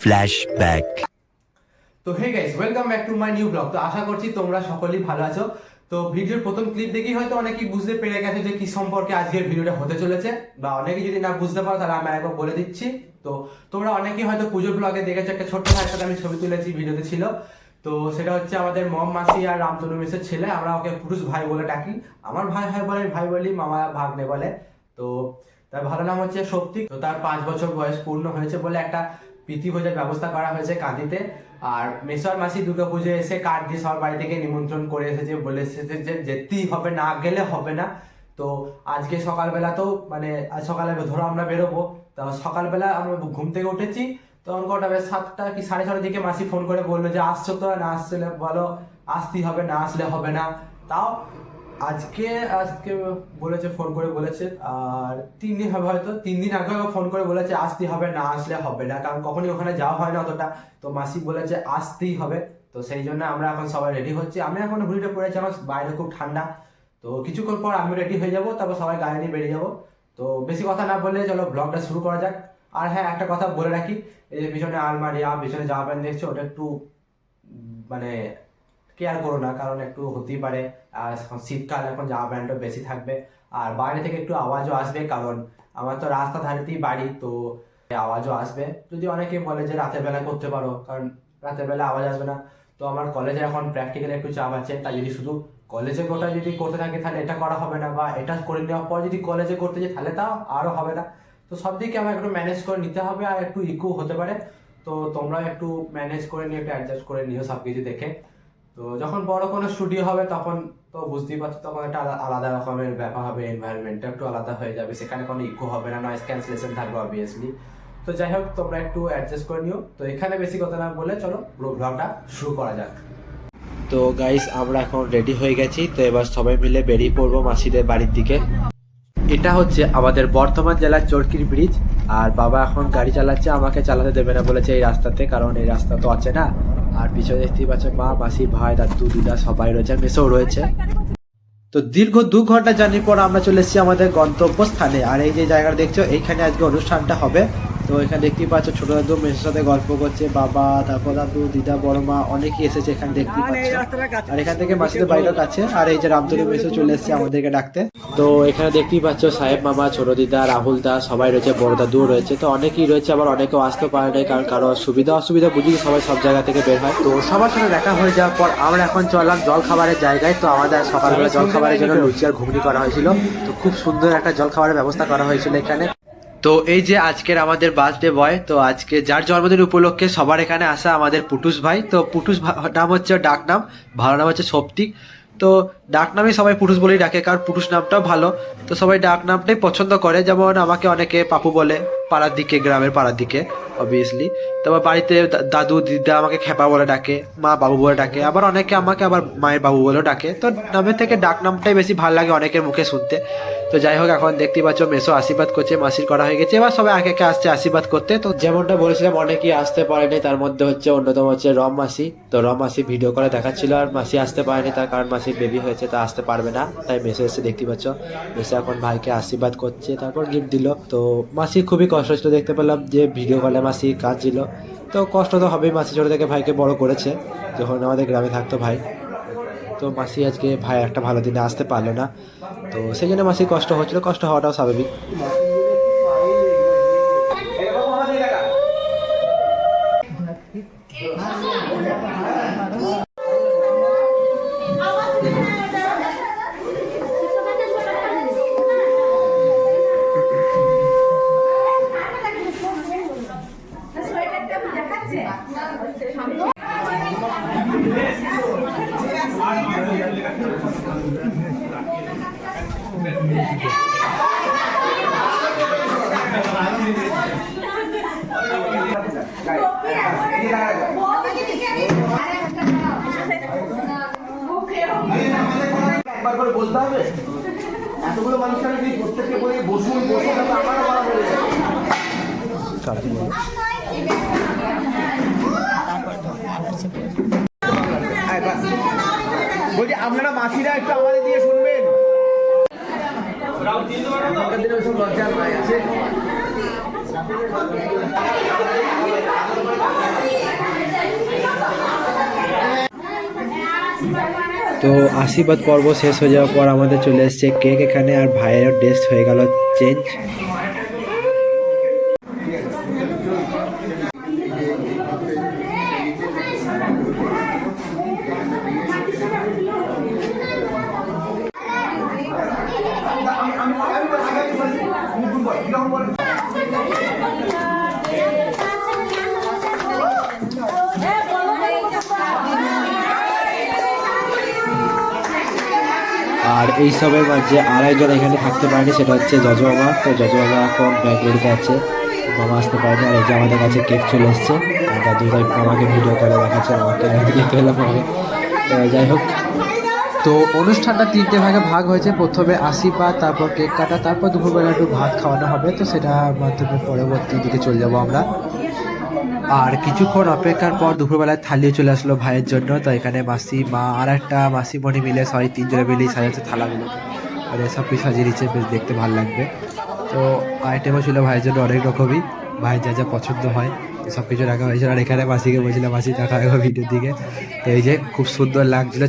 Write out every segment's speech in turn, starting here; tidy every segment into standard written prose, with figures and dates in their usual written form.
Flashback. তো hey guys, welcome back to my new blog. তো আশা করছি তোমরা সকলেই ভালো আছো। তো ভিডিওর প্রথম ক্লিপ দেখেই হয়তো অনেকেই বুঝতে পেরে গেছে যে কি সম্পর্কে আজকের ভিডিওটা হতে চলেছে, বা অনেকেই যদি না বুঝতে পারো তাহলে আমি একবার বলে দিচ্ছি। তো তোমরা অনেকেই হয়তো পুজোর ব্লগে দেখেছো, একটা ছোট্ট ভাইয়ের সাথে আমি ছবি তুলেছি, ভিডিওতে ছিল। তো সেটা হচ্ছে আমাদের মম মাসি আর রামতনু মেসের ছেলে। আমরা ওকে পুরুষ ভাই বলে ডাকি। আমার ভাই হয় বলে ভাই বলি, মামা ভাগ্নে বলে। তো তার ভালো নাম হচ্ছে শক্তি। তো তার 5 বছর বয়স পূর্ণ হয়েছে বলে একটা প্রীতি ভোজের ব্যবস্থা করা হয়েছে কাঁদিতে। আর মেসর মাসি দুর্গাপুজো এসে কার্ড দিয়ে সবার বাড়ি থেকে নিমন্ত্রণ করে এসেছে, বলে এসেছে যে যেতেই হবে, না গেলে হবে না। তো আজকে সকালবেলা তো মানে আজ সকালে ধরো আমরা বেরোবো, তো সকালবেলা আমরা ঘুম থেকে উঠেছি, তখন কটা বেশ 7টা কি 6:30 দিকে মাসি ফোন করে বললো যে আসছো তো, না আসলে বলো, আসতেই হবে, না আসলে হবে না। তাও আজকে আজকে বলেছে, ফোন করে বলেছে, আর 3 দিন হবে, হয়তো 3 দিন আগে ফোন করে বলেছে আসতেই হবে, না আসলে হবে না, কারণ কখনই ওখানে যাওয়া হয় না অতটা। তো মাসি বলেছে আসতেই হবে। তো সেই জন্য আমরা এখন সবাই রেডি হচ্ছি। আমি এখন ঘুরিটা পড়েছি, আমার বাইরে খুব ঠান্ডা। তো কিছুক্ষণ পর আমি রেডি হয়ে যাবো, তারপর সবাই গাড়ি নিয়ে বেরিয়ে যাবো। তো বেশি কথা না বললে চলো ব্লগটা শুরু করা যাক। আর হ্যাঁ, একটা কথা বলে রাখি, এই যে পিছনে আলমারি আর পিছনে জামা প্যান্ট দেখছো, ওটা একটু মানে কেয়ার করো না, কারণ একটু হতেই পারে। আর শীতকাল, এখন জামা প্যান্টও বেশি থাকবে। আর বাইরে থেকে একটু আওয়াজও আসবে, কারণ আমার তো রাস্তা ধারেতেই বাড়ি, তো আওয়াজও আসবে। যদি অনেকে বলে যে রাতের বেলা করতে পারো, কারণ রাতের বেলা আওয়াজ আসবে না। তো আমার কলেজে এখন প্র্যাকটিক্যালে একটু চাপ আছে, তাই যদি শুধু কলেজে গোটা যদি করতে থাকি তাহলে এটা করা হবে না, বা এটা করে নেওয়ার পর যদি কলেজে করতে যাই তাহলে তাও আরও হবে না। তো সব দিকে আমার একটু ম্যানেজ করে নিতে হবে, আর একটু ইকো হতে পারে। তো তোমরা একটু ম্যানেজ করে নিয়ে একটু অ্যাডজাস্ট করে নিও সব কিছু দেখে। তো যখন বড় কোনো স্টুডিও হবে তখন তো বুঝতেই পারছো, তখন একটা আলাদা রকমের ব্যাপার হবে, এনভায়রনমেন্টটা একটু আলাদা হয়ে যাবে, সেখানে কোনো ইকো হবে না, নয়েজ ক্যান্সেলেশন থাকবে অবভিয়াসলি। তো যাই হোক, তোমরা একটু অ্যাডজাস্ট করে নিও। তো এখানে বেশি কথা না বলে চলো ব্লগটা শুরু করা যাক। তো গাইস, আমরা এখন রেডি হয়ে গেছি। তো এবার সবাই মিলে বেরিয়ে পড়বো মাসিদের বাড়ির দিকে। এটা হচ্ছে আমাদের বর্ধমান জেলার চরকির ব্রিজ। আর বাবা এখন গাড়ি চালাচ্ছে, আমাকে চালাতে দেবে না বলেছে এই রাস্তাতে, কারণ এই রাস্তা তো আছে না। আর পিছনে দেখতেই পাচ্ছ মা, মাসি, ভাই, দাদু, দিদা সবাই রয়েছে, মেসও রয়েছে। তো দীর্ঘ 2 ঘন্টা জার্নির পর আমরা চলে এসেছি আমাদের গন্তব্যস্থানে। আর এই যে জায়গাটা দেখছো, এইখানে আজকে অনুষ্ঠানটা হবে। তো এখানে দেখতেই পাচ্ছ ছোট দাদু মেসের সাথে গল্প করছে, বাবা, তারপর দাদু, দিদা, বড় মা অনেকেই এসেছে এখানে দেখতেই পাচ্ছ। আর এখান থেকে মাসিদের বাড়িটাও কাছে। আর এই যে রামতনু মেসে চলে এসেছে আমাদেরকে ডাকতে। তো এখানে দেখতেই পাচ্ছ সাহেব মামা, ছোট দিদা, রাহুল দা সবাই রয়েছে, বড় দাদুও রয়েছে। তো অনেকেই রয়েছে, আবার অনেকেও আসতে পারে না, কারণ কারো সুবিধা অসুবিধা বুঝিয়ে সবাই সব জায়গা থেকে বের হয়। তো সবার সাথে দেখা হয়ে যাওয়ার পর আমরা এখন চললাম জল খাবারের জায়গায়। তো আমাদের সকালবেলা জল খাবারের জন্য লুচি আর ঘুগনি করা হয়েছিল। তো খুব সুন্দর একটা জল খাবারের ব্যবস্থা করা হয়েছিল এখানে। তো এই যে আজকের আমাদের বার্থডে বয়, তো আজকে যার জন্মদিন উপলক্ষে সবার এখানে আসা আমাদের পুটুস ভাই। তো পুটুস নাম হচ্ছে ডাক নাম, ভালো নাম হচ্ছে শক্তিক। তো ডাক নামে সবাই পুটুস বলেই ডাকে, কারণ পুটুস নামটাও ভালো। তো সবাই ডাক নামটাই পছন্দ করে, যেমন আমাকে অনেকে পাপু বলে পাড়ার দিকে, গ্রামের পাড়ার দিকে অবভিয়াসলি। তারপর বাড়িতে দাদু দিদা আমাকে খেপা বলে ডাকে, মা বাবু বলে ডাকে, আবার অনেকে আমাকে আবার মায়ের বাবু বলেও ডাকে। তো নামের থেকে ডাক নামটাই বেশি ভালো লাগে অনেকের মুখে শুনতে। তো যাই হোক, এখন দেখতেই পাচ্ছ মেসো আশীর্বাদ করছে, মাসির করা হয়ে গেছে, এবার সবাই একে একে আসছে আশীর্বাদ করতে। তো যেমনটা বলেছিলাম অনেকেই আসতে পারেনি, তার মধ্যে হচ্ছে অন্যতম হচ্ছে রম মাসি। তো রম মাসি ভিডিও করে দেখাচ্ছিল, আর মাসি আসতে পারেনি, তার কারণ মাসির বেবি হয়েছে, তা আসতে পারবে না। তাই মেসে এসে দেখতে পাচ্ছ, মেসে এখন ভাইকে আশীর্বাদ করছে, তারপর গিফট দিল। তো মাসি খুবই কষ্ট হচ্ছিল, দেখতে পেলাম যে ভিডিও কলে মাসি কাঁদছিল। তো কষ্ট তো হবেই, মাসি ছোট থেকে ভাইকে বড় করেছে, যখন আমাদের গ্রামে থাকতো ভাই। তো মাসি আজকে ভাই একটা ভালো দিনে আসতে পারলো না, তো সেই জন্য মাসির কষ্ট হচ্ছিল, কষ্ট হওয়াটাও স্বাভাবিক। একবার করে বলতে হবে, এতগুলো মানুষকে আমি প্রত্যেককে বলি বসুন বসুন, আমারও বলা হয়ে যায়। বলছি আপনারা মাসিরা একটু আমাদের দিয়ে শুনবেন। এখনকার দিনে ওসব লজ্জা আর নাই আছে। তো আশীর্বাদ পর্ব শেষ হয়ে যাওয়ার পর আমাদের চলে এসছে কেক এখানে, আর ভাইয়ের ড্রেস হয়ে গেল চেঞ্জ। আর এই সবের মাঝে আড়াইজন এখানে থাকতে পারেনি, সেটা হচ্ছে জজ মামা। তো জজ মামা এখন ব্যাঙ্গালোরতে আছে, মামা আসতে পারেনি। আর এই যে আমাদের কাছে কেক চলে এসছে, আর দাদু ভাই মামাকে ভিডিও কলে দেখাচ্ছে, আমাকে দেখতে পেলাম আমাকে। তো যাই হোক, তো অনুষ্ঠানটা 3টে ভাগে ভাগ হয়েছে। প্রথমে আশীর্বাদ, তারপর কেক কাটা, তারপর দুপুরবেলা একটু ভাত খাওয়ানো হবে। তো সেটা মাধ্যমে পরবর্তী দিকে চলে যাবো আমরা। আর কিছুক্ষণ অপেক্ষার পর দুপুরবেলায় থালিও চলে আসলো ভাইয়ের জন্য। তো এখানে মাসি, মা আর একটা মাসিমণি মিলে, সরি 3জনে মিলেই সাজাচ্ছে থালাগুলো, আর এসব কিছু সাজিয়ে দিচ্ছে, বেশ দেখতে ভালো লাগবে। তো আইটেমও ছিল ভাইয়ের জন্য অনেক রকমই, ভাইয়ের যা যা পছন্দ হয় সব কিছু রাখা হয়েছিল। আর এখানে মাসিকে বলছিলাম, মাসি দেখা হবে ভিডিওর দিকে। তো এই যে খুব সুন্দর লাগছিল।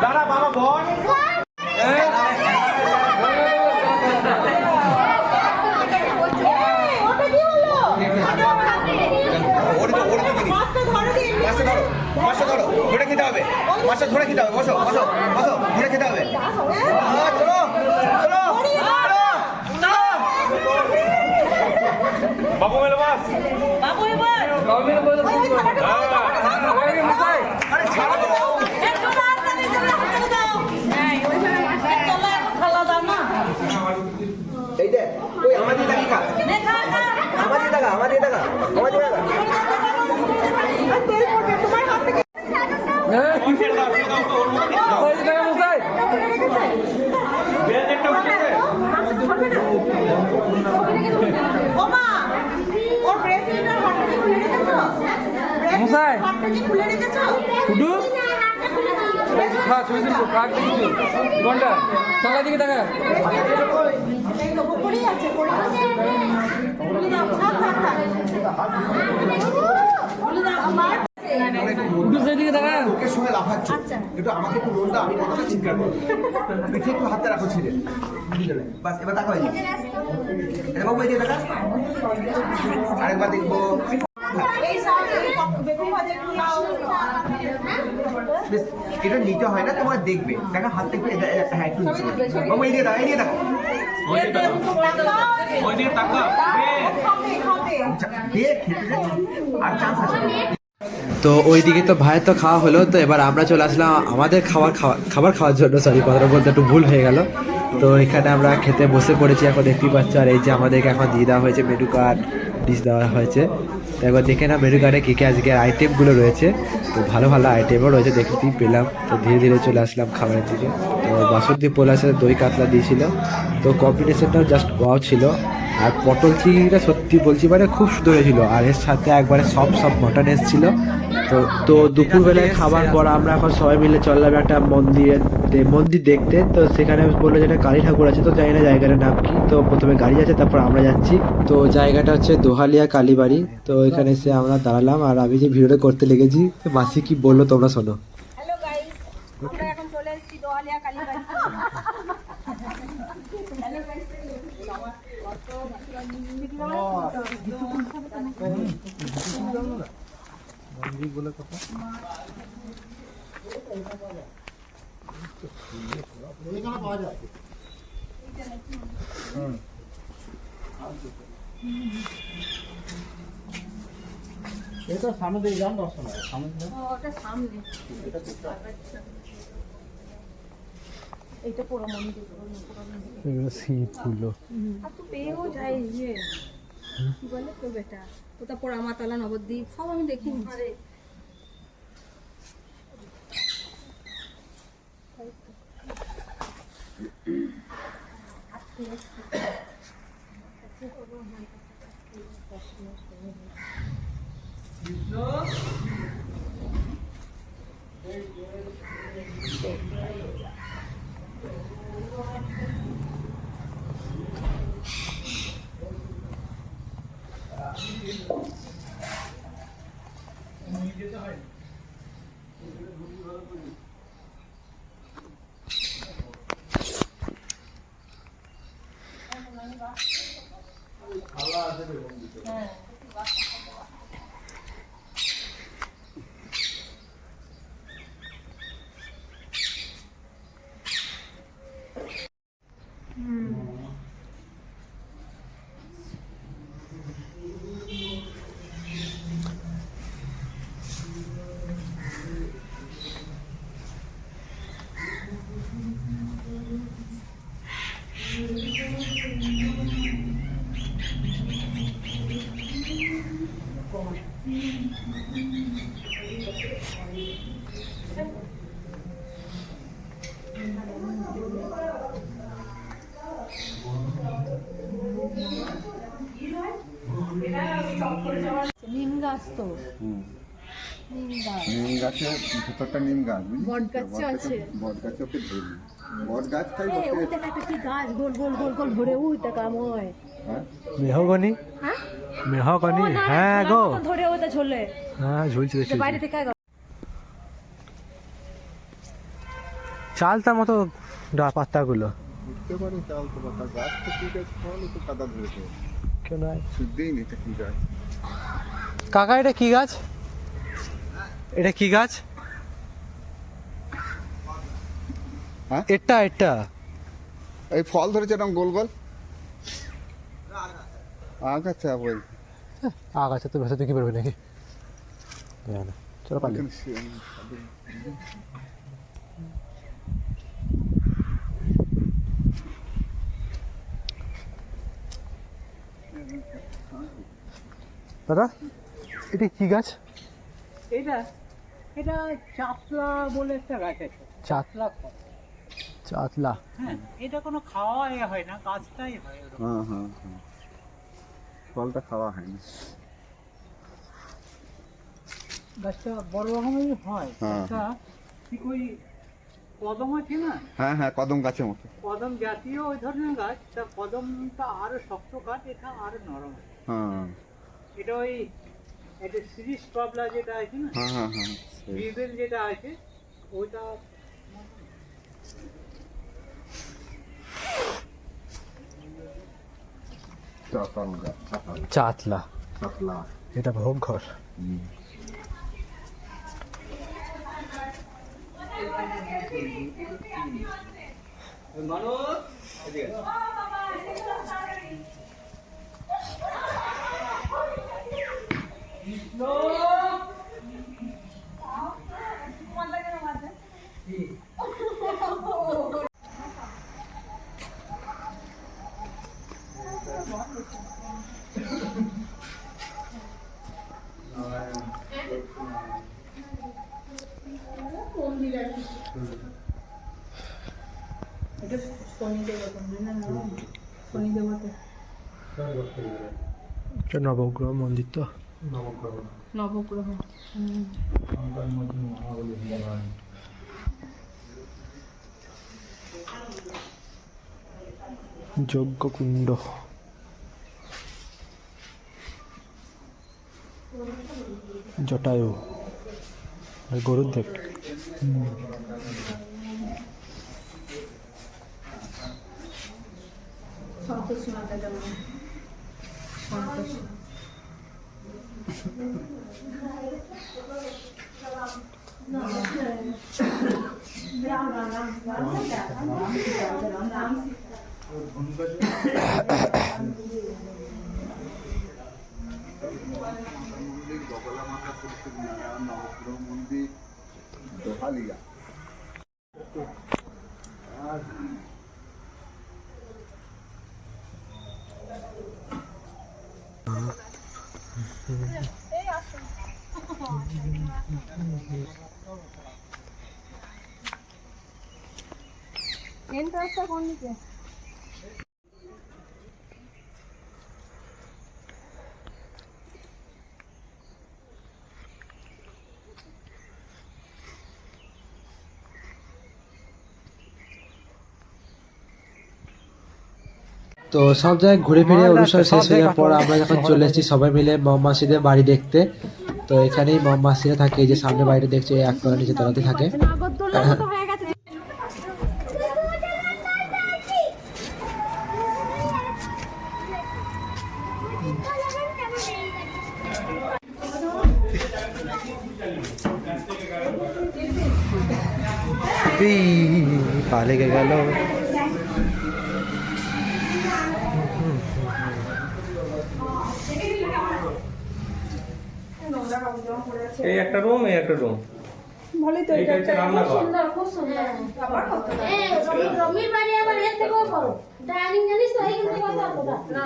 দাঁড়া বাবা বল ধরে খেতে হবে, মাছটা ধরে খেতে হবে। বসো বসো বসো, ধরে খেতে হবে। বাবু মেলো মাছ, বাবু এবার বাবু মেলো বলো। আরে ছাড়ো তো, একটু তাড়াতাড়ি চলে দাও। এই ওইখানে মাছটা চলে খালা দাও না। এই দে, ওই আমাদের টাকা খা, দেখা না আমাদের টাকা, আমাদের টাকা, আমাদের টাকা। আর তেল পড়বে তোমার হাত থেকে। হ্যাঁ কি ফেল দাও, ফেল দাও তো ওর মধ্যে দাও। ওই টাকা মুসাই বেল একটা উঠেছে, মাছ ধরবে না। ওমা ওর ব্রেসলেটের হাতটা কি খুলে রেখেছো? মুসাই হাতটা কি খুলে রেখেছো? কুডুস হ্যাঁ ছবি তুলবো, কাট দিচ্ছি ঘন্টা চালা দিকে দেখা। এই তো পড়েই আছে, পড়ে আছে। খুলে দাও, থাক থাক থাক, খুলে দাও আমার। কুডুস এদিকে দেখা, ওকে সঙ্গে লাফাচ্ছ একটু, আমাকে একটু লোন দাও, আমি কতটা চিৎকার করবো। পিঠে একটু হাতটা রাখো ছেড়ে, বাস এবার তাকাও। এটা বাবু এদিকে দেখা, আরেকবার দেখবো। এই সাইডে বেগুন ভাজা কি নাও। বেশ, এটা নিতে হয় না, তোমার দেখবে দেখা হাতটা একটু হ্যাঁ একটু নিচে। বাবু এই দিয়ে দাও, এই দিয়ে দেখো, ওই দিকে তাকা, খাবে খাবে দিয়ে খেতে দে, আর চান্স আছে। তো ওইদিকে তো ভাইয়ের তো খাওয়া হলো। তো এবার আমরা চলে আসলাম আমাদের খাবার খাওয়ার জন্য। সরি, কথাটা বলতে একটু ভুল হয়ে গেল। তো এখানে আমরা খেতে বসে পড়েছি, এখন দেখতেই পাচ্ছ। আর এই যে আমাদেরকে এখন দিয়ে দেওয়া হয়েছে মেনু কার্ড, ডিশ দেওয়া হয়েছে। তো একবার দেখে না মেনু কার্ডে কী কী আজকের আইটেমগুলো রয়েছে। তো ভালো ভালো আইটেমও রয়েছে, দেখতেই পেলাম। তো ধীরে ধীরে চলে আসলাম খাবারের দিকে। তো বাসন্তী পোলার সাথে দই কাতলা দিয়েছিল, তো কম্বিনেশনটাও জাস্ট ওয়াও ছিল। আর পটল চিংড়িটা সত্যি বলছি মানে খুব সুন্দর হয়েছিল। আর এর সাথে একবারে সব মটন এসেছিল। তো দুপুরবেলায় খাবার পর আমরা এখন সবাই মিলে চললাম একটা মন্দির দেখতে। তো সেখানে বললো যে একটা কালী ঠাকুর আছে, তো জানি না জায়গাটার নাম কি। তো প্রথমে গাড়ি যাচ্ছে, তারপর আমরা যাচ্ছি। তো জায়গাটা হচ্ছে দোহালিয়া কালীবাড়ি। তো এখানে এসে আমরা দাঁড়ালাম, আর আমি যে ভিডিওটা করতে লেগেছি, তো মাসি কি বললো তোমরা শোনো। হ্যালো গাইস, আমরা এখন চলে এসেছি দোহালিয়া কালীবাড়ি। হ্যালো গাইস, ওটা সামনে এইটা পুরো মন্দির আর তো পেয়েও যাই ইয়ে কি বলে তো বেটা ওটা পোড়ামাতলা নবদ্বীপ সব আমি দেখিনি নিম গাছ তো নিম গাছ নিম গাছের ভেতরটা নিম গাছ বুঝলি বট গাছও আছে। বট গাছে ওকে ধরি বট গাছটাই এই ওই দেখা একটা কি গাছ গোল গোল গোল গোল ধরে ওই দেখা ময় হ্যাঁ মেহগনি হ্যাঁ মেহগনি ও না, হ্যাঁ ঝোলার গো মতো ধরে ওটা ঝোলে হ্যাঁ ঝুলছে যে বাইরে থেকে চালতার মতো পাত্তাগুলো উঠতে পারে চাল তো পাতা গাছ তো ঠিক আছে তাহলে তো কাদা ধরেছে কেন শুদ্ধই নেই এটা কি গাছ কাকা এটা কি গাছ এটা কি গাছ হ্যাঁ এটা এটা এই ফল ধরেছে এরকম গোল গোল আগাছা বল আগাছা তো ভেতর দেখি পারবে নাকি জানি না। চলো পালি দাদা এটা কি গাছ এটা এটা চাপলা বলে একটা গাছ আছে চাতলা চাতলা হ্যাঁ এটা কোনো খাওয়া হয় না গাছটাই হয় ওরকম। হ্যাঁ হ্যাঁ হ্যাঁ ফলটা খাওয়া হয় না গাছটা বড় রকমেরই হয় হ্যাঁ। এটা ঠিক ওই কদম আছে না হ্যাঁ হ্যাঁ কদম গাছের মতো কদম জাতীয় ওই ধরনের গাছ তা কদমটা আরো শক্ত গাছ এটা আরো নরম হ্যাঁ এটা ওই একটা সিরিজ টবলা যেটা আছে না হ্যাঁ হ্যাঁ হ্যাঁ সেই। বিবেল যেটা আছে ওইটা চাতাল গাছ চাতলা চাতলা এটা ভোগ ঘর এটা শনি দেবতা না শনি দেবতা এটা নবগ্রহ মন্দির তো নবগ্রহ যজ্ঞকুণ্ড জটায়ু আর গরুদেব সন্তোষী মাতা জন্ম সন্তোষী মন্দির বগলা মাতা শ্রী নারায়ণ নবগ্রহ মন্দির দোহালিয়া এন্ট্রান্সটা কোন দিকে? তো সব জায়গায় ঘুরে ফিরে অনুষ্ঠান শেষ হয়ে যাওয়ার পর আমরা যখন চলে এসেছি সবাই মিলে মাসিদের বাড়ি দেখতে। তো এখানেই মাসিরা থাকে, এই যে সামনে বাড়িটা দেখছো, এই একতলা নিচে তলাতে থাকে। পা লেগে গেল। এই একটা রুম, এই একটা রুম। ভালোই তো, এইটা হচ্ছে রান্নাঘর। সুন্দর, খুব সুন্দর। আবার কত রমির বাড়ি আবার এর থেকেও বড় ডাইনিং জানিস তো এইখান থেকে কত বড় না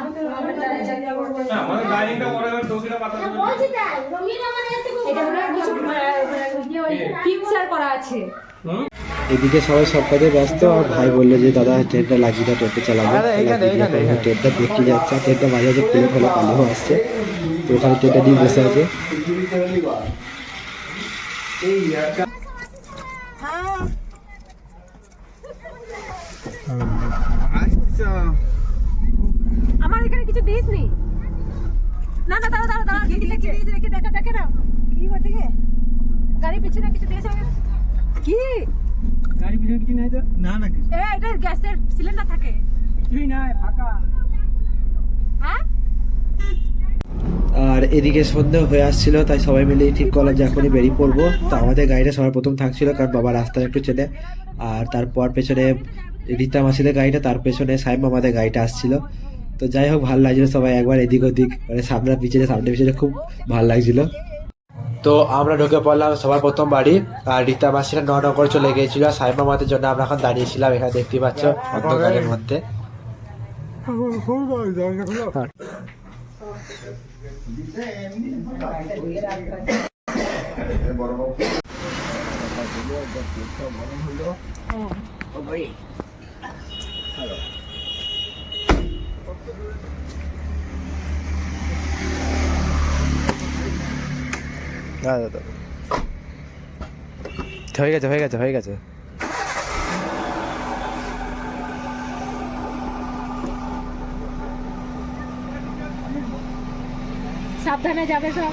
না, মানে ডাইনিংটা বড় হবে, চৌকিটা পাতলা হবে। বলছি তাই রমির আবার এর থেকেও এটা হলো কিছু পিকচার করা আছে। এদিকে সবাই সব কাজে ব্যস্ত, আর ভাই বললো যে দাদা ট্রেনটা লাগিয়ে দাও, ট্রেনটা চালাবো। ট্রেনটা দেখতে যাচ্ছে, আর ট্রেনটা মাঝে মাঝে খুলে ফেলে পালিয়েও আসছে। তো ওখানে ট্রেনটা নিয়ে বসে আছে। আমার এখানে কিছু দিস নি। না না, দাঁড়া দাঁড়া দাঁড়া, রেখে দেখা দেখে না কি ঘটে গে গাড়ি পিছনে কিছু দিয়েছে কি? গাড়ি পিছনে কিছু নাই তো? না না, কিছু এটা গ্যাসের সিলিন্ডার থাকে। কিছুই নাই, ফাঁকা। হ্যাঁ, আর এদিকে সন্ধ্যে হয়ে আসছিল, তাই সবাই মিলে ঠিক করলাম যে এখনই বেরিয়ে পড়বো। তো আমাদের গাড়িটা সবার প্রথম থাকছিল, কারণ বাবা রাস্তায় একটু চেনে। আর তারপর পেছনে রীতা মাসিদের গাড়িটা, তার পেছনে সাইম মামাদের গাড়িটা আসছিল। তো যাই হোক, ভালো লাগছিল, সবাই একবার এদিক ওদিক মানে সামনে পিছনে খুব ভালো লাগছিল। তো আমরা ঢুকে পড়লাম সবার প্রথম বাড়ি। আর রীতা মাসিরা ন করে চলে গিয়েছিল, আর সাইম মামাদের জন্য আমরা এখন দাঁড়িয়েছিলাম। এখানে দেখতে পাচ্ছ অন্ধকারের মধ্যে। হয়ে গেছে। সাবধানে যাবে সব।